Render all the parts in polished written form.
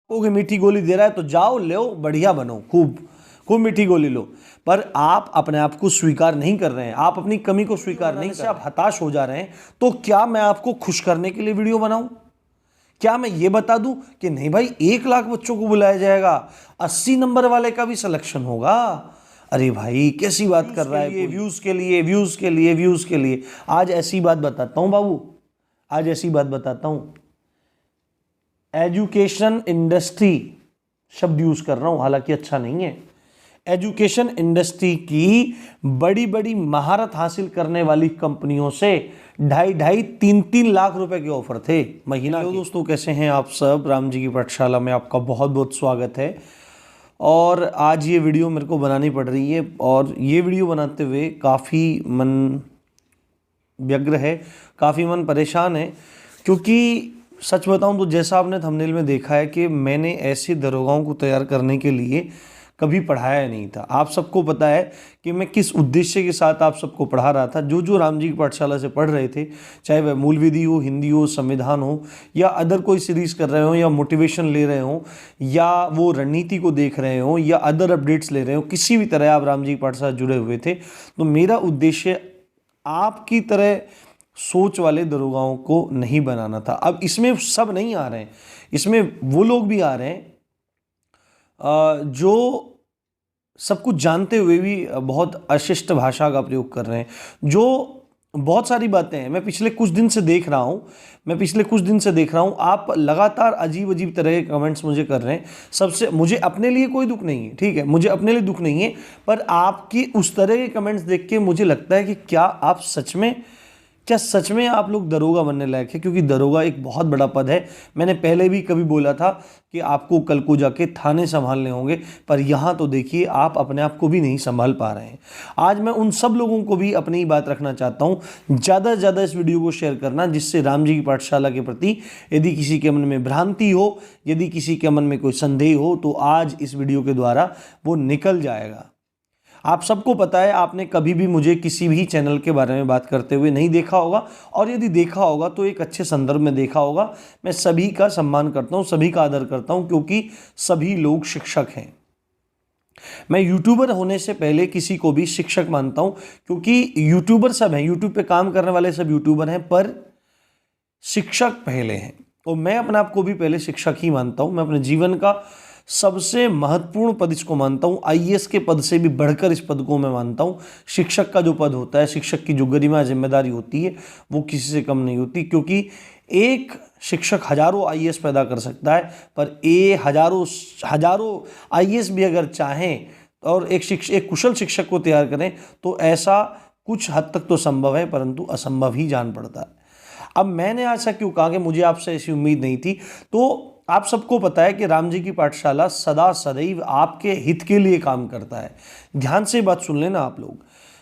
कोई मीठी गोली दे रहा है तो जाओ लो, बढ़िया बनो, खूब खूब मीठी गोली लो। पर आप अपने आप को स्वीकार नहीं कर रहे हैं, आप अपनी कमी को स्वीकार नहीं कर रहे हैं, आप हताश हो जा रहे हैं। तो क्या मैं आपको खुश करने के लिए वीडियो बनाऊं? क्या मैं ये बता दूं कि नहीं भाई 1 लाख बच्चों को बुलाया जाएगा, 80 नंबर वाले का भी सिलेक्शन होगा? अरे भाई कैसी बात कर रहा है, व्यूज के लिए, व्यूज के लिए, व्यूज के लिए। आज ऐसी बात बताता हूं बाबू, आज ऐसी बात बताता हूं। एजुकेशन इंडस्ट्री शब्द यूज कर रहा हूं, हालांकि अच्छा नहीं है। एजुकेशन इंडस्ट्री की बड़ी बड़ी महारत हासिल करने वाली कंपनियों से 2.5-3 लाख रुपए के ऑफर थे महीना के। दोस्तों कैसे हैं आप सब? राम जी की पाठशाला में आपका बहुत बहुत स्वागत है। और आज ये वीडियो मेरे को बनानी पड़ रही है, और ये वीडियो बनाते हुए काफ़ी मन व्यग्र है, काफ़ी मन परेशान है। क्योंकि सच बताऊं तो जैसा आपने थंबनेल में देखा है कि मैंने ऐसे दरोगाओं को तैयार करने के लिए कभी पढ़ाया नहीं था। आप सबको पता है कि मैं किस उद्देश्य के साथ आप सबको पढ़ा रहा था। जो राम जी की पाठशाला से पढ़ रहे थे, चाहे वह मूल विधि हो, हिंदी हो, संविधान हो, या अदर कोई सीरीज़ कर रहे हो, या मोटिवेशन ले रहे हो, या वो रणनीति को देख रहे हो, या अदर अपडेट्स ले रहे हो, किसी भी तरह आप राम जी की पाठशाला जुड़े हुए थे, तो मेरा उद्देश्य आपकी तरह सोच वाले दरोगाओं को नहीं बनाना था। अब इसमें सब नहीं आ रहे हैं, इसमें वो लोग भी आ रहे हैं जो सब कुछ जानते हुए भी बहुत अशिष्ट भाषा का प्रयोग कर रहे हैं। जो बहुत सारी बातें हैं, मैं पिछले कुछ दिन से देख रहा हूं, आप लगातार अजीब अजीब तरह के कमेंट्स मुझे कर रहे हैं। सबसे मुझे अपने लिए कोई दुख नहीं है, ठीक है, मुझे अपने लिए दुख नहीं है, पर आपकी उस तरह के कमेंट्स देख के मुझे लगता है कि क्या सच में आप लोग दरोगा बनने लायक है? क्योंकि दरोगा एक बहुत बड़ा पद है। मैंने पहले भी कभी बोला था कि आपको कल को जाके थाने संभालने होंगे, पर यहाँ तो देखिए आप अपने आप को भी नहीं संभाल पा रहे हैं। आज मैं उन सब लोगों को भी अपनी बात रखना चाहता हूँ। ज़्यादा से ज़्यादा इस वीडियो को शेयर करना, जिससे राम जी की पाठशाला के प्रति यदि किसी के मन में भ्रांति हो, यदि किसी के मन में कोई संदेह हो, तो आज इस वीडियो के द्वारा वो निकल जाएगा। आप सबको पता है, आपने कभी भी मुझे किसी भी चैनल के बारे में बात करते हुए नहीं देखा होगा, और यदि देखा होगा तो एक अच्छे संदर्भ में देखा होगा। मैं सभी का सम्मान करता हूं, सभी का आदर करता हूं, क्योंकि सभी लोग शिक्षक हैं। मैं यूट्यूबर होने से पहले किसी को भी शिक्षक मानता हूं, क्योंकि यूट्यूबर सब हैं, यूट्यूब पे काम करने वाले सब यूट्यूबर हैं, पर शिक्षक पहले हैं। और मैं अपने आप को भी पहले शिक्षक ही मानता हूं। मैं अपने जीवन का सबसे महत्वपूर्ण पद इसको मानता हूँ, आईएएस के पद से भी बढ़कर इस पद को मैं मानता हूँ। शिक्षक का जो पद होता है, शिक्षक की जो गरिमा जिम्मेदारी होती है, वो किसी से कम नहीं होती। क्योंकि एक शिक्षक हजारों आईएएस पैदा कर सकता है, पर हजारों आईएएस भी अगर चाहें और एक कुशल शिक्षक को तैयार करें, तो ऐसा कुछ हद तक तो संभव है, परंतु असंभव ही जान पड़ता है। अब मैंने ऐसा क्यों कहा कि मुझे आपसे ऐसी उम्मीद नहीं थी? तो आप सबको पता है कि राम जी की पाठशाला सदा सदैव आपके हित के लिए काम करता है। ध्यान से बात सुन लेना आप लोग,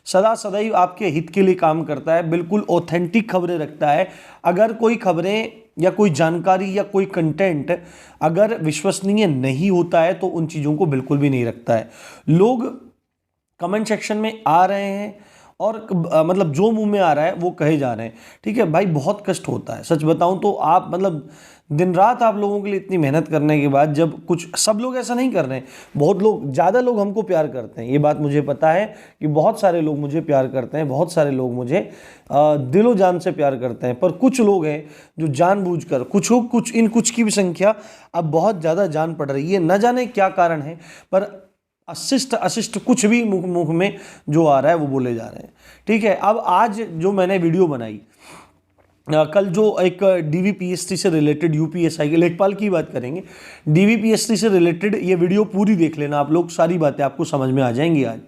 सदा सदैव आपके हित के लिए काम करता है, बिल्कुल ऑथेंटिक खबरें रखता है। अगर कोई खबरें या कोई जानकारी या कोई कंटेंट अगर विश्वसनीय नहीं होता है, तो उन चीज़ों को बिल्कुल भी नहीं रखता है। लोग कमेंट सेक्शन में आ रहे हैं और मतलब जो मुंह में आ रहा है वो कहे जा रहे हैं, ठीक है भाई, बहुत कष्ट होता है। सच बताऊं तो आप मतलब दिन रात आप लोगों के लिए इतनी मेहनत करने के बाद, जब कुछ सब लोग ऐसा नहीं कर रहे हैं, बहुत लोग, ज़्यादा लोग हमको प्यार करते हैं, ये बात मुझे पता है कि बहुत सारे लोग मुझे प्यार करते हैं, बहुत सारे लोग मुझे दिलो जान से प्यार करते हैं। पर कुछ लोग हैं जो जानबूझकर, कुछ की भी संख्या अब बहुत ज़्यादा जान पड़ रही है, न जाने क्या कारण है, पर अशिष्ट कुछ भी मुख में जो आ रहा है वो बोले जा रहे हैं, ठीक है। अब आज जो मैंने वीडियो बनाई, कल जो एक डीवीपीएससी से रिलेटेड, यूपीएसआई के लेखपाल की बात करेंगे, डीवीपीएससी से रिलेटेड ये वीडियो पूरी देख लेना आप लोग, सारी बातें आपको समझ में आ जाएंगी आज,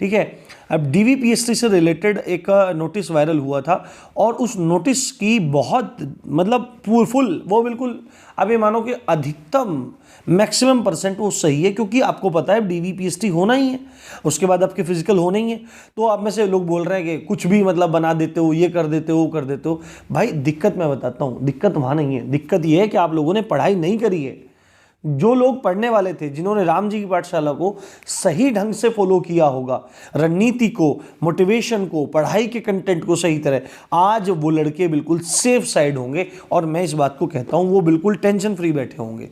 ठीक है। अब डीवीपीएससी से रिलेटेड एक नोटिस वायरल हुआ था, और उस नोटिस की बहुत मतलब फुल वो बिल्कुल अब ये मानो कि अधिकतम मैक्सिमम % वो सही है, क्योंकि आपको पता है डीवीपीएससी होना ही है, उसके बाद आपके फिजिकल होने ही है। तो आप में से लोग बोल रहे हैं कि कुछ भी मतलब बना देते हो, ये कर देते हो, वो कर देते हो। भाई दिक्कत मैं बताता हूँ, दिक्कत वहाँ नहीं है, दिक्कत ये है कि आप लोगों ने पढ़ाई नहीं करी है। जो लोग पढ़ने वाले थे, जिन्होंने राम जी की पाठशाला को सही ढंग से फॉलो किया होगा, रणनीति को, मोटिवेशन को, पढ़ाई के कंटेंट को सही तरह, आज वो लड़के बिल्कुल सेफ साइड होंगे। और मैं इस बात को कहता हूं, वो बिल्कुल टेंशन फ्री बैठे होंगे।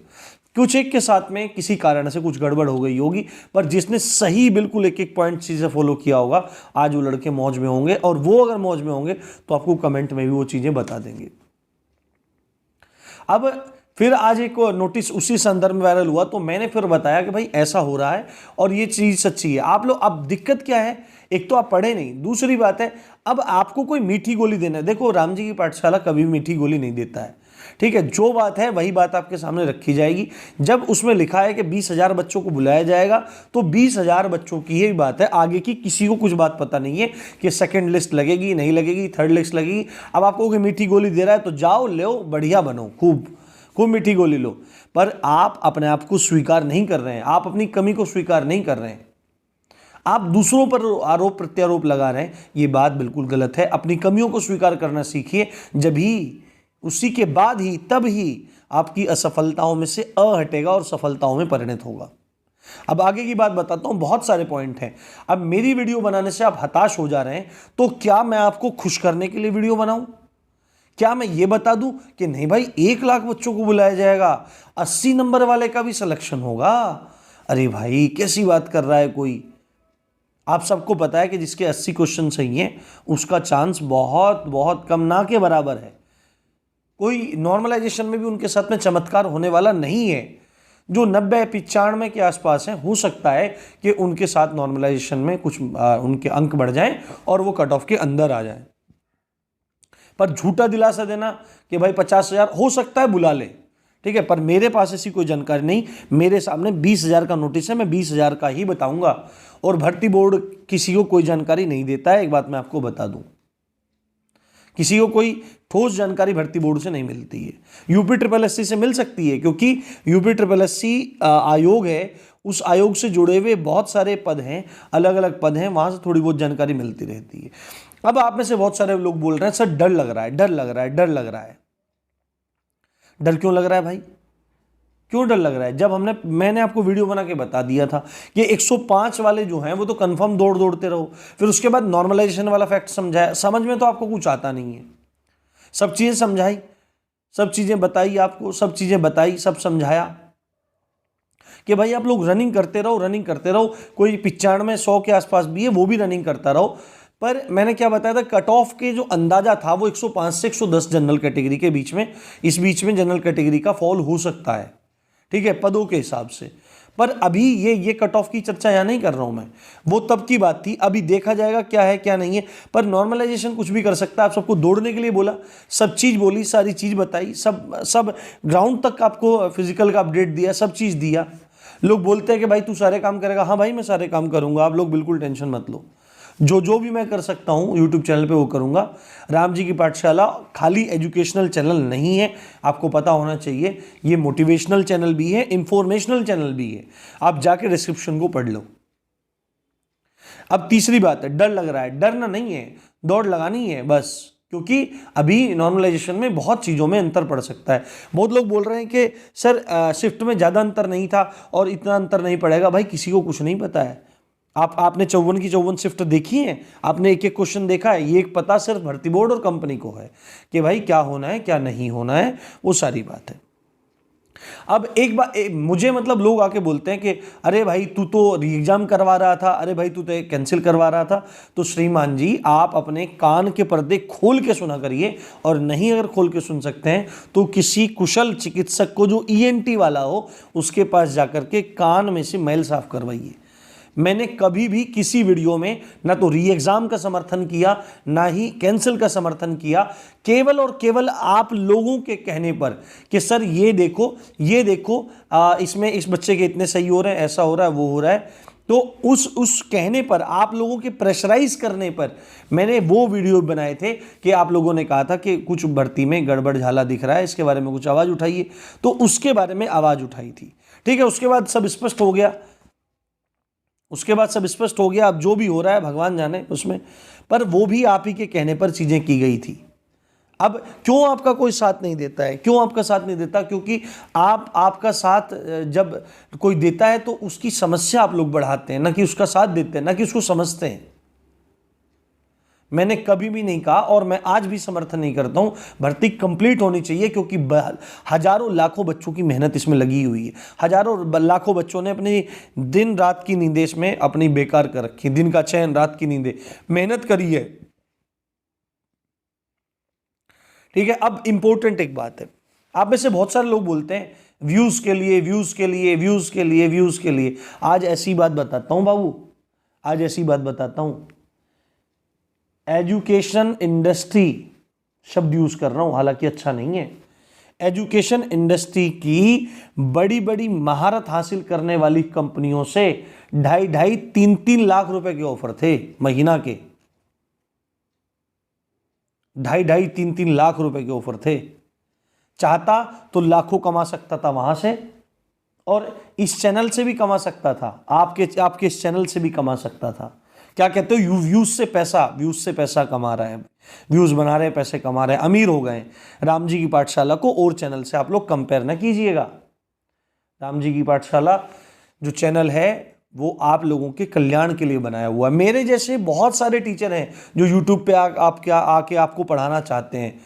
कुछ एक के साथ में किसी कारण से कुछ गड़बड़ हो गई होगी, पर जिसने सही बिल्कुल एक एक पॉइंट चीज़ें फॉलो किया होगा, आज वो लड़के मौज में होंगे। और वो अगर मौज में होंगे तो आपको कमेंट में भी वो चीज़ें बता देंगे। अब फिर आज एक नोटिस उसी संदर्भ में वायरल हुआ, तो मैंने फिर बताया कि भाई ऐसा हो रहा है और ये चीज़ सच्ची है। आप लोग, अब दिक्कत क्या है, एक तो आप पढ़े नहीं, दूसरी बात है अब आपको कोई मीठी गोली देना है। देखो, राम जी की पाठशाला कभी मीठी गोली नहीं देता है, ठीक है। जो बात है वही बात आपके सामने रखी जाएगी। जब उसमें लिखा है कि 20,000 बच्चों को बुलाया जाएगा, तो 20,000 बच्चों की यही बात है, आगे की किसी को कुछ बात पता नहीं है कि सेकंड लिस्ट लगेगी नहीं लगेगी, थर्ड लिस्ट लगेगी। अब आपको कोई मीठी गोली दे रहा है तो जाओ लो, बढ़िया बनो, खूब खूब मीठी गोली लो, पर आप अपने आप को स्वीकार नहीं कर रहे हैं, आप अपनी कमी को स्वीकार नहीं कर रहे हैं, आप दूसरों पर आरोप प्रत्यारोप लगा रहे हैं। ये बात बिल्कुल गलत है। अपनी कमियों को स्वीकार करना सीखिए, जब ही उसी के बाद ही तब ही आपकी असफलताओं में से हटेगा और सफलताओं में परिणत होगा। अब आगे की बात बताता हूं, बहुत सारे पॉइंट हैं। अब मेरी वीडियो बनाने से आप हताश हो जा रहे हैं, तो क्या मैं आपको खुश करने के लिए वीडियो बनाऊं? क्या मैं ये बता दूं कि नहीं भाई 1 लाख बच्चों को बुलाया जाएगा, 80 नंबर वाले का भी सिलेक्शन होगा? अरे भाई कैसी बात कर रहा है कोई। आप सबको पता है कि जिसके 80 क्वेश्चन सही हैं उसका चांस बहुत बहुत कम, ना के बराबर है। कोई नॉर्मलाइजेशन में भी उनके साथ में चमत्कार होने वाला नहीं है। जो 90-95 के आसपास हैं, हो सकता है कि उनके साथ नॉर्मलाइजेशन में कुछ उनके अंक बढ़ जाएं और वो कट ऑफ के अंदर आ जाएं। पर झूठा दिलासा देना कि भाई 50,000 हो सकता है बुला ले, ठीक है, पर मेरे पास ऐसी कोई जानकारी नहीं। मेरे सामने 20,000 का नोटिस है, मैं 20,000 का ही बताऊंगा। और भर्ती बोर्ड किसी को कोई जानकारी नहीं देता है, एक बात मैं आपको बता दूं, किसी को कोई ठोस जानकारी भर्ती बोर्ड से नहीं मिलती है। यूपी SSS से मिल सकती है, क्योंकि यूपी SSS आयोग है, उस आयोग से जुड़े हुए बहुत सारे पद हैं, अलग अलग पद हैं, वहां से थोड़ी बहुत जानकारी मिलती रहती है। अब आप में से बहुत सारे लोग बोल रहे हैं सर डर लग रहा है, डर लग रहा है, डर लग रहा है। डर क्यों लग रहा है भाई? क्यों डर लग रहा है? जब मैंने आपको वीडियो बना के बता दिया था कि 105 वाले जो हैं वो तो कंफर्म दौड़ते रहो। फिर उसके बाद नॉर्मलाइजेशन वाला फैक्ट समझाया, समझ में तो आपको कुछ आता नहीं है। सब चीजें समझाई, सब चीजें बताई आपको, सब चीजें बताई, सब समझाया कि भाई आप लोग रनिंग करते रहो, रनिंग करते रहो। कोई 95-100 के आसपास भी है, वो भी रनिंग करता रहो। पर मैंने क्या बताया था, कट ऑफ के जो अंदाजा था वो 105 से 110 जनरल कैटेगरी के बीच में, इस बीच में जनरल कैटेगरी का फॉल हो सकता है, ठीक है, पदों के हिसाब से। पर अभी ये कट ऑफ की चर्चा यहाँ नहीं कर रहा हूं मैं, वो तब की बात थी। अभी देखा जाएगा क्या है क्या नहीं है। पर नॉर्मलाइजेशन कुछ भी कर सकता है। आप सबको दौड़ने के लिए बोला, सब चीज़ बोली, सारी चीज़ बताई, सब ग्राउंड तक आपको फिजिकल का अपडेट दिया, सब चीज़ दिया। लोग बोलते हैं कि भाई तू सारे काम करेगा। हाँ भाई मैं सारे काम करूंगा, आप लोग बिल्कुल टेंशन मत लो। जो भी मैं कर सकता हूं यूट्यूब चैनल पे वो करूंगा। राम जी की पाठशाला खाली एजुकेशनल चैनल नहीं है, आपको पता होना चाहिए। ये मोटिवेशनल चैनल भी है, इंफॉर्मेशनल चैनल भी है। आप जाके डिस्क्रिप्शन को पढ़ लो। अब तीसरी बात है, डर लग रहा है। डरना नहीं है, दौड़ लगानी है बस, क्योंकि अभी नॉर्मलाइजेशन में बहुत चीज़ों में अंतर पड़ सकता है। बहुत लोग बोल रहे हैं कि सर शिफ्ट में ज़्यादा अंतर नहीं था और इतना अंतर नहीं पड़ेगा। भाई किसी को कुछ नहीं पता है। आपने 54 की 54 शिफ्ट देखी है, आपने एक एक क्वेश्चन देखा है। ये एक पता सिर्फ भर्ती बोर्ड और कंपनी को है कि भाई क्या होना है क्या नहीं होना है, वो सारी बात है। अब एक बार मुझे मतलब लोग आके बोलते हैं कि अरे भाई तू तो री एग्जाम करवा रहा था, अरे भाई तू तो कैंसिल करवा रहा था। तो श्रीमान जी आप अपने कान के पर्दे खोल के सुना करिए, और नहीं अगर खोल के सुन सकते हैं तो किसी कुशल चिकित्सक को जो ENT वाला हो उसके पास जाकर के कान में से मैल साफ करवाइए। मैंने कभी भी किसी वीडियो में ना तो री एग्जाम का समर्थन किया ना ही कैंसिल का समर्थन किया, केवल और केवल आप लोगों के कहने पर कि सर ये देखो इसमें इस बच्चे के इतने सही हो रहे हैं, ऐसा हो रहा है, वो हो रहा है। तो उस कहने पर, आप लोगों के प्रेशराइज करने पर मैंने वो वीडियो बनाए थे कि आप लोगों ने कहा था कि कुछ भर्ती में गड़बड़ झाला दिख रहा है, इसके बारे में कुछ आवाज़ उठाइए। तो उसके बारे में आवाज़ उठाई थी, ठीक है। उसके बाद सब स्पष्ट हो गया, अब जो भी हो रहा है भगवान जाने उसमें। पर वो भी आप ही के कहने पर चीज़ें की गई थी। अब क्यों आपका कोई साथ नहीं देता है? क्यों आपका साथ नहीं देता? क्योंकि आपका साथ जब कोई देता है तो उसकी समस्या आप लोग बढ़ाते हैं, ना कि उसका साथ देते हैं, ना कि उसको समझते हैं। मैंने कभी भी नहीं कहा और मैं आज भी समर्थन नहीं करता हूं भर्ती कंप्लीट होनी चाहिए, क्योंकि हजारों लाखों बच्चों की मेहनत इसमें लगी हुई है। हजारों लाखों बच्चों ने अपनी दिन रात की नींदें इसमें अपनी बेकार कर रखी, दिन का चैन रात की नींदें, मेहनत करी है। ठीक है, अब इंपॉर्टेंट एक बात है, आप में से बहुत सारे लोग बोलते हैं व्यूज के लिए, व्यूज के लिए, व्यूज के लिए, व्यूज के लिए। आज ऐसी बात बताता हूं बाबू, आज ऐसी बात बताता हूं, एजुकेशन इंडस्ट्री शब्द यूज कर रहा हूं, हालांकि अच्छा नहीं है। एजुकेशन इंडस्ट्री की बड़ी बड़ी महारत हासिल करने वाली कंपनियों से 2.5 3 लाख रुपए के ऑफर थे महीना के, 2.5 3 लाख रुपए के ऑफर थे। चाहता तो लाखों कमा सकता था वहां से, और इस चैनल से भी कमा सकता था, आपके इस चैनल से भी कमा सकता था। क्या कहते हो, व्यूज से पैसा कमा रहा है, व्यूज बना रहे हैं, पैसे कमा रहे हैं, अमीर हो गए। राम जी की पाठशाला को और चैनल से आप लोग कंपेयर ना कीजिएगा। राम जी की पाठशाला जो चैनल है वो आप लोगों के कल्याण के लिए बनाया हुआ है। मेरे जैसे बहुत सारे टीचर हैं जो यूट्यूब पे आके आपको पढ़ाना चाहते हैं,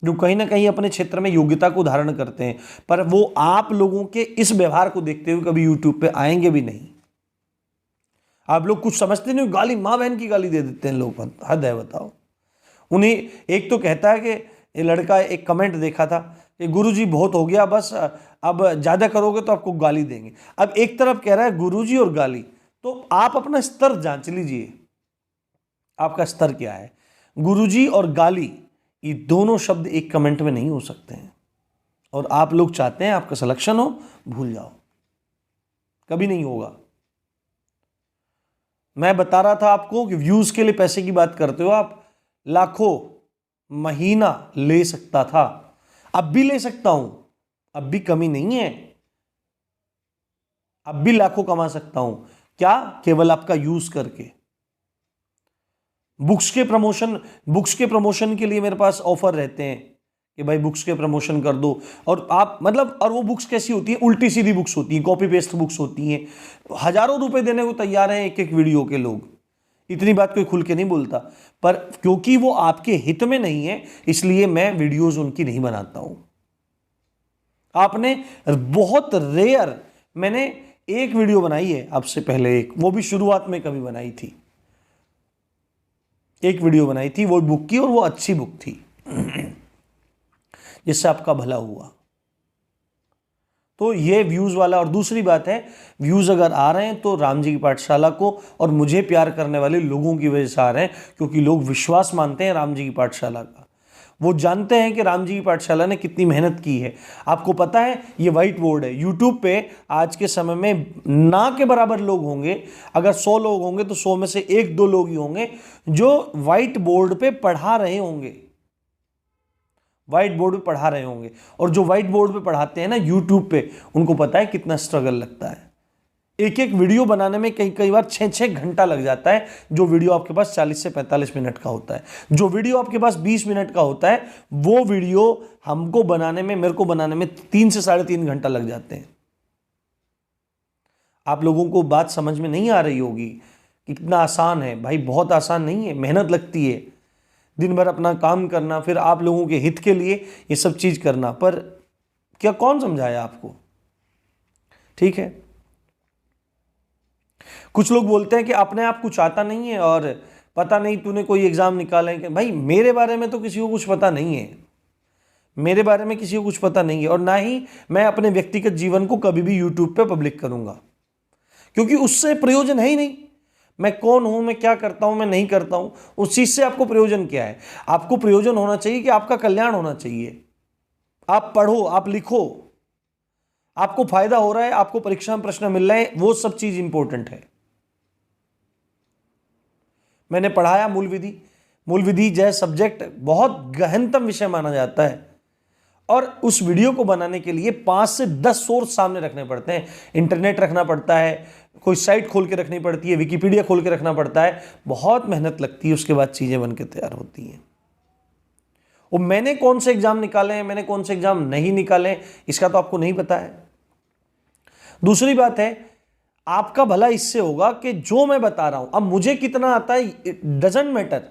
जो कहीं ना कहीं अपने क्षेत्र में योग्यता को धारण करते हैं, पर वो आप लोगों के इस व्यवहार को देखते हुए कभी यूट्यूब पे आएंगे भी नहीं। आप लोग कुछ समझते नहीं, गाली, माँ बहन की गाली दे देते हैं लोग, हद है बताओ। उन्हें एक तो कहता है कि ये लड़का, एक कमेंट देखा था कि गुरुजी बहुत हो गया, बस अब ज़्यादा करोगे तो आपको गाली देंगे। अब एक तरफ कह रहा है गुरुजी और गाली, तो आप अपना स्तर जांच लीजिए, आपका स्तर क्या है। गुरुजी और गाली ये दोनों शब्द एक कमेंट में नहीं हो सकते हैं, और आप लोग चाहते हैं आपका सिलेक्शन हो, भूल जाओ, कभी नहीं होगा। मैं बता रहा था आपको कि व्यूज के लिए पैसे की बात करते हो आप, लाखों महीना ले सकता था, अब भी ले सकता हूं, अब भी कमी नहीं है, अब भी लाखों कमा सकता हूं। क्या? केवल आपका यूज करके। बुक्स के प्रमोशन के लिए मेरे पास ऑफर रहते हैं कि भाई बुक्स के प्रमोशन कर दो, और आप मतलब, और वो बुक्स कैसी होती है, उल्टी सीधी बुक्स होती हैं, कॉपी पेस्ट बुक्स होती हैं, हजारों रुपए देने को तैयार हैं एक एक वीडियो के लोग। इतनी बात कोई खुल के नहीं बोलता, पर क्योंकि वो आपके हित में नहीं है इसलिए मैं वीडियोस उनकी नहीं बनाता हूं। आपने बहुत रेयर, मैंने एक वीडियो बनाई है आपसे पहले, एक, वो भी शुरुआत में कभी बनाई थी, एक वीडियो बनाई थी वो बुक की, और वो अच्छी बुक थी जिससे आपका भला हुआ। तो ये व्यूज वाला। और दूसरी बात है, व्यूज अगर आ रहे हैं तो राम जी की पाठशाला को और मुझे प्यार करने वाले लोगों की वजह से आ रहे हैं, क्योंकि लोग विश्वास मानते हैं राम जी की पाठशाला का। वो जानते हैं कि राम जी की पाठशाला ने कितनी मेहनत की है। आपको पता है ये व्हाइट बोर्ड है, यूट्यूब पे आज के समय में ना के बराबर लोग होंगे। अगर 100 लोग होंगे तो 100 में से 1-2 लोग ही होंगे जो व्हाइट बोर्ड पे पढ़ा रहे होंगे, व्हाइट बोर्ड पे पढ़ा रहे होंगे। और जो व्हाइट बोर्ड पे पढ़ाते हैं ना यूट्यूब पे, उनको पता है कितना स्ट्रगल लगता है। एक एक वीडियो बनाने में कई बार 6-6 घंटा लग जाता है, जो वीडियो आपके पास 40 से 45 मिनट का होता है। जो वीडियो आपके पास 20 मिनट का होता है, वो वीडियो हमको बनाने में, मेरे को बनाने में 3 से 3.5 घंटा लग जाते हैं। आप लोगों को बात समझ में नहीं आ रही होगी, कितना आसान है भाई, बहुत आसान नहीं है, मेहनत लगती है, दिन भर अपना काम करना, फिर आप लोगों के हित के लिए ये सब चीज करना। पर क्या कौन समझाया आपको? ठीक है, कुछ लोग बोलते हैं कि अपने आप कुछ आता नहीं है और पता नहीं तूने कोई एग्जाम निकाला है। भाई मेरे बारे में तो किसी को कुछ पता नहीं है, मेरे बारे में किसी को कुछ पता नहीं है, और ना ही मैं अपने व्यक्तिगत जीवन को कभी भी यूट्यूब पे पब्लिक करूंगा, क्योंकि उससे प्रयोजन है ही नहीं। मैं कौन हूं, मैं क्या करता हूं, मैं नहीं करता हूं, उस चीज से आपको प्रयोजन क्या है? आपको प्रयोजन होना चाहिए कि आपका कल्याण होना चाहिए। आप पढ़ो, आप लिखो, आपको फायदा हो रहा है, आपको परीक्षा में प्रश्न मिल रहे हैं, वो सब चीज इंपॉर्टेंट है। मैंने पढ़ाया मूल विधि जैसा सब्जेक्ट बहुत गहनतम विषय माना जाता है, और उस वीडियो को बनाने के लिए 5 से 10 सोर्स सामने रखने पड़ते हैं। इंटरनेट रखना पड़ता है, कोई साइट खोल के रखनी पड़ती है, विकिपीडिया खोल के रखना पड़ता है, बहुत मेहनत लगती है, उसके बाद चीजें बनकर तैयार होती हैं। और मैंने कौन से एग्जाम निकाले हैं, मैंने कौन से एग्जाम नहीं निकाले, इसका तो आपको नहीं पता है। दूसरी बात है, आपका भला इससे होगा कि जो मैं बता रहा हूं, अब मुझे कितना आता है इट डजंट मैटर,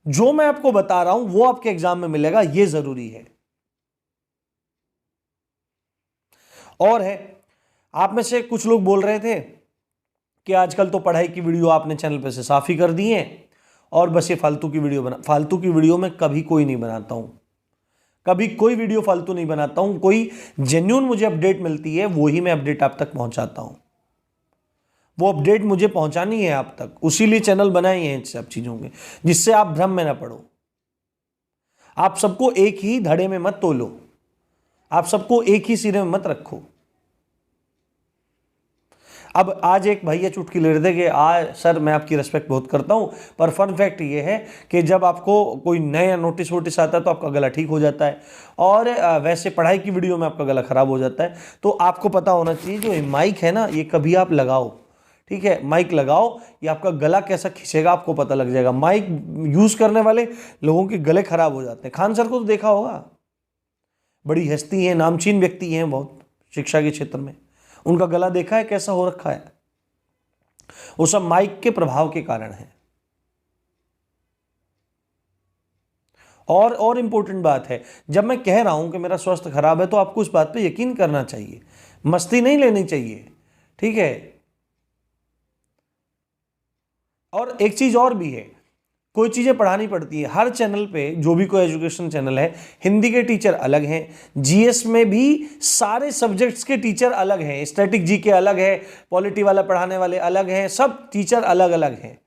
जो मैं आपको बता रहा हूं वो आपके एग्जाम में मिलेगा, ये जरूरी है। और है, आप में से कुछ लोग बोल रहे थे कि आजकल तो पढ़ाई की वीडियो आपने चैनल पे से साफ ही कर दी है और बस ये फालतू की वीडियो फालतू की वीडियो मैं कभी कोई नहीं बनाता हूं, कभी कोई वीडियो फालतू नहीं बनाता हूं। कोई जेन्युइन मुझे अपडेट मिलती है वो ही मैं अपडेट आप तक पहुंचाता हूं। वो अपडेट मुझे पहुंचानी है आप तक, उसीलिए चैनल बनाए हैं इन सब चीजों के, जिससे आप भ्रम में ना पड़ो। आप सबको एक ही धड़े में मत तोलो, आप सबको एक ही सिरे में मत रखो। अब आज एक भैया चुटकी ले रहे थे कि सर मैं आपकी रिस्पेक्ट बहुत करता हूं, पर फन फैक्ट ये है कि जब आपको कोई नया नोटिस वोटिस आता है तो आपका गला ठीक हो जाता है, और वैसे पढ़ाई की वीडियो में आपका गला खराब हो जाता है। तो आपको पता होना चाहिए जो ये माइक है ना, ये कभी आप लगाओ, ठीक है, माइक लगाओ, ये आपका गला कैसा खिंचेगा आपको पता लग जाएगा। माइक यूज करने वाले लोगों के गले खराब हो जाते हैं। खान सर को तो देखा होगा, बड़ी हस्ती है, नामचीन व्यक्ति हैं बहुत शिक्षा के क्षेत्र में, उनका गला देखा है कैसा हो रखा है, वो सब माइक के प्रभाव के कारण है। और इंपॉर्टेंट बात है, जब मैं कह रहा हूं कि मेरा स्वास्थ्य खराब है तो आपको इस बात पे यकीन करना चाहिए, मस्ती नहीं लेनी चाहिए, ठीक है। और एक चीज और भी है, कोई चीजें पढ़ानी पड़ती है हर चैनल पे, जो भी कोई एजुकेशन चैनल है, हिंदी के टीचर अलग हैं, जीएस में भी सारे सब्जेक्ट्स के टीचर अलग हैं, स्टैटिक जी के अलग है, पॉलिटी वाला पढ़ाने वाले अलग हैं, सब टीचर अलग अलग हैं,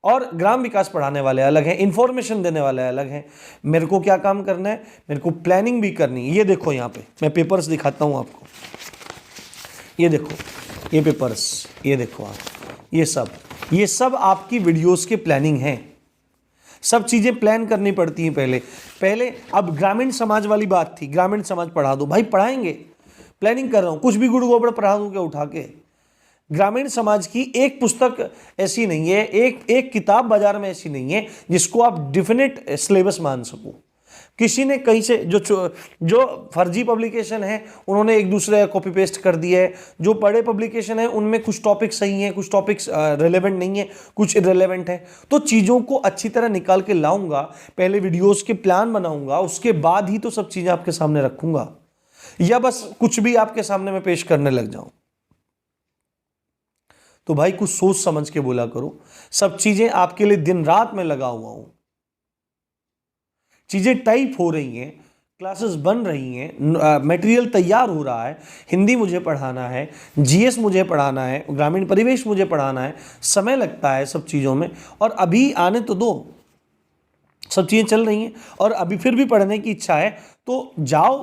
और ग्राम विकास पढ़ाने वाले अलग हैं, इंफॉर्मेशन देने वाले अलग हैं। मेरे को क्या काम करना है, मेरे को प्लानिंग भी करनी है। ये देखो यहाँ पे मैं पेपर्स दिखाता हूँ आपको, ये देखो ये पेपर्स, ये देखो आप, ये सब आपकी वीडियोस के प्लानिंग हैं। सब चीजें प्लान करनी पड़ती हैं पहले। अब ग्रामीण समाज वाली बात थी, ग्रामीण समाज पढ़ा दो, भाई पढ़ाएंगे, प्लानिंग कर रहा हूं, कुछ भी गुड़ गोबर पढ़ा दूं क्या उठा के। ग्रामीण समाज की एक पुस्तक ऐसी नहीं है, एक किताब बाजार में ऐसी नहीं है जिसको आप डिफिनेट सिलेबस मान सको। किसी ने कहीं से जो फर्जी पब्लिकेशन है उन्होंने एक दूसरे कॉपी पेस्ट कर दिया है, जो बड़े पब्लिकेशन है उनमें कुछ टॉपिक सही हैं, कुछ टॉपिक्स रिलेवेंट नहीं है, कुछ इररिलेवेंट है। तो चीज़ों को अच्छी तरह निकाल के लाऊंगा, पहले वीडियोस के प्लान बनाऊंगा, उसके बाद ही तो सब चीज़ें आपके सामने रखूंगा, या बस कुछ भी आपके सामने मैं पेश करने लग जाऊं। तो भाई कुछ सोच समझ के बोला करो। सब चीज़ें आपके लिए दिन रात में लगा हुआ हूं, चीज़ें टाइप हो रही हैं, क्लासेस बन रही हैं, मटेरियल तैयार हो रहा है, हिंदी मुझे पढ़ाना है, जीएस मुझे पढ़ाना है, ग्रामीण परिवेश मुझे पढ़ाना है, समय लगता है सब चीज़ों में। और अभी आने तो दो, सब चीज़ें चल रही हैं, और अभी फिर भी पढ़ने की इच्छा है तो जाओ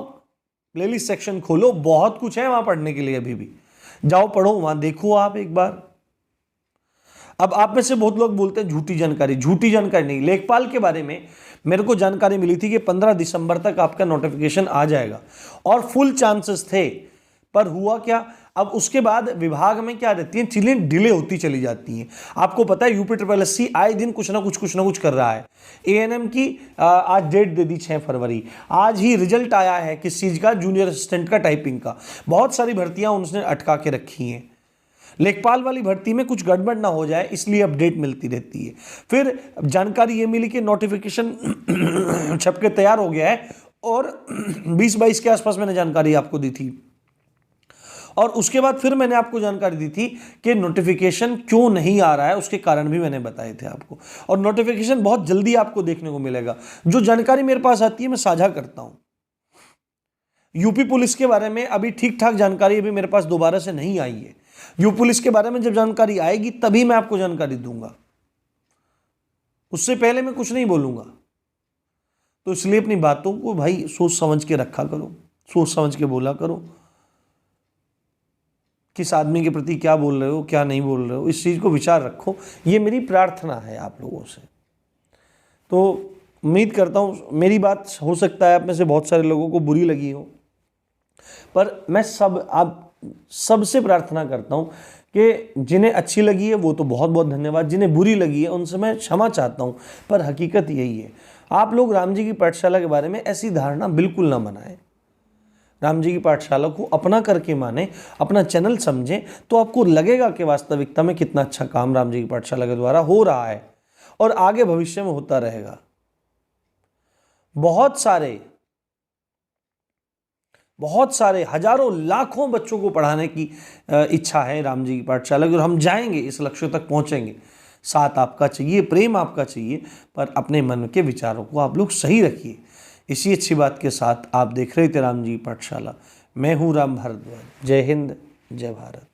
प्लेलिस्ट सेक्शन खोलो, बहुत कुछ है वहाँ पढ़ने के लिए, अभी भी जाओ पढ़ो, वहाँ देखो आप एक बार। अब आप में से बहुत लोग बोलते हैं झूठी जानकारी नहीं। लेखपाल के बारे में मेरे को जानकारी मिली थी कि 15 दिसंबर तक आपका नोटिफिकेशन आ जाएगा, और फुल चांसेस थे, पर हुआ क्या, अब उसके बाद विभाग में क्या रहती है, चीजें डिले होती चली जाती हैं। आपको पता है यूपी SSS आए दिन कुछ ना कुछ कर रहा है। एएनएम की आज डेट दे दी 6 फरवरी, आज ही रिजल्ट आया है किस चीज का, जूनियर असिस्टेंट का, टाइपिंग का। बहुत सारी भर्तियां उन्होंने अटका के रखी हैं। लेखपाल वाली भर्ती में कुछ गड़बड़ ना हो जाए इसलिए अपडेट मिलती रहती है। फिर जानकारी ये मिली कि नोटिफिकेशन छप के तैयार हो गया है, और 20-22 के आसपास मैंने जानकारी आपको दी थी, और उसके बाद फिर मैंने आपको जानकारी दी थी कि नोटिफिकेशन क्यों नहीं आ रहा है, उसके कारण भी मैंने बताए थे आपको। और नोटिफिकेशन बहुत जल्दी आपको देखने को मिलेगा। जो जानकारी मेरे पास आती है मैं साझा करता हूं। यूपी पुलिस के बारे में अभी ठीक ठाक जानकारी अभी मेरे पास दोबारा से नहीं आई है। यूपी पुलिस के बारे में जब जानकारी आएगी तभी मैं आपको जानकारी दूंगा, उससे पहले मैं कुछ नहीं बोलूंगा। तो इसलिए अपनी बातों को भाई सोच समझ के रखा करो, सोच समझ के बोला करो, किस आदमी के प्रति क्या बोल रहे हो क्या नहीं बोल रहे हो, इस चीज को विचार रखो। ये मेरी प्रार्थना है आप लोगों से। तो उम्मीद करता हूं मेरी बात हो सकता है आप में से बहुत सारे लोगों को बुरी लगी हो, पर मैं आप सबसे प्रार्थना करता हूं कि जिन्हें अच्छी लगी है वो तो बहुत बहुत धन्यवाद, जिन्हें बुरी लगी है उनसे मैं क्षमा चाहता हूं। पर हकीकत यही है, आप लोग राम जी की पाठशाला के बारे में ऐसी धारणा बिल्कुल ना बनाएं। राम जी की पाठशाला को अपना करके माने, अपना चैनल समझें, तो आपको लगेगा कि वास्तविकता में कितना अच्छा काम राम जी की पाठशाला के द्वारा हो रहा है। और आगे भविष्य में होता रहेगा। बहुत सारे हजारों लाखों बच्चों को पढ़ाने की इच्छा है राम जी की पाठशाला की, और हम जाएंगे, इस लक्ष्य तक पहुंचेंगे। साथ आपका चाहिए, प्रेम आपका चाहिए, पर अपने मन के विचारों को आप लोग सही रखिए। इसी अच्छी बात के साथ आप देख रहे थे राम जी की पाठशाला। मैं हूं राम भारद्वाज। जय हिंद, जय भारत।